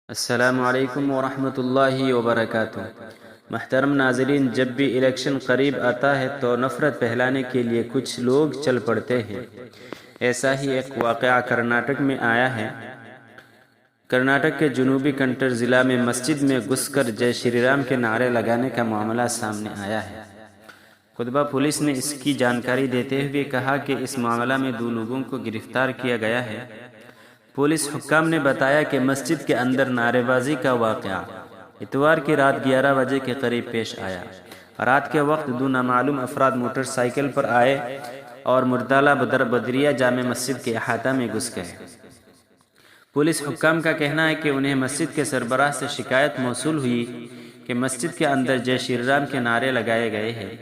السلام علیکم ورحمۃ اللہ وبرکاتہ۔ محترم ناظرین، جب بھی الیکشن قریب آتا ہے تو نفرت پھیلانے کے لیے کچھ لوگ چل پڑتے ہیں۔ ایسا ہی ایک واقعہ کرناٹک میں آیا ہے۔ کرناٹک کے جنوبی کنٹر ضلع میں مسجد میں گھس کر جے شری رام کے نعرے لگانے کا معاملہ سامنے آیا ہے۔ خطبہ پولیس نے اس کی جانکاری دیتے ہوئے کہا کہ اس معاملہ میں 2 لوگوں کو گرفتار کیا گیا ہے۔ پولیس حکام نے بتایا کہ مسجد کے اندر نعرے بازی کا واقعہ اتوار کی رات 11 بجے کے قریب پیش آیا۔ رات کے وقت 2 نامعلوم افراد موٹر سائیکل پر آئے اور مردالہ بدریہ جامع مسجد کے احاطہ میں گھس گئے۔ پولیس حکام کا کہنا ہے کہ انہیں مسجد کے سربراہ سے شکایت موصول ہوئی کہ مسجد کے اندر جے شری رام کے نعرے لگائے گئے ہیں۔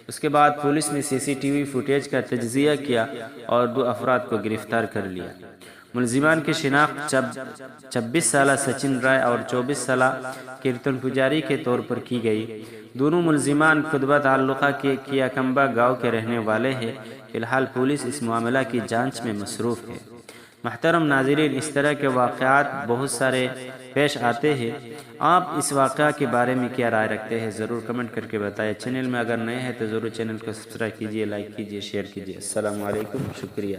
اس کے بعد پولیس نے CCTV فوٹیج کا تجزیہ کیا اور 2 افراد کو گرفتار کر لیا۔ ملزمان کی شناخت 26 سالہ سچن رائے اور 24 سالہ کیرتن پجاری کے طور پر کی گئی۔ دونوں ملزمان خطبہ تعلقہ کے کیاکمبا گاؤں کے رہنے والے ہیں۔ فی الحال پولیس اس معاملہ کی جانچ میں مصروف ہے۔ محترم ناظرین، اس طرح کے واقعات بہت سارے پیش آتے ہیں۔ آپ اس واقعہ کے بارے میں کیا رائے رکھتے ہیں؟ ضرور کمنٹ کر کے بتائیں۔ چینل میں اگر نئے ہیں تو ضرور چینل کو سبسکرائب کیجیے، لائک کیجیے، شیئر کیجیے۔ السلام علیکم، شکریہ۔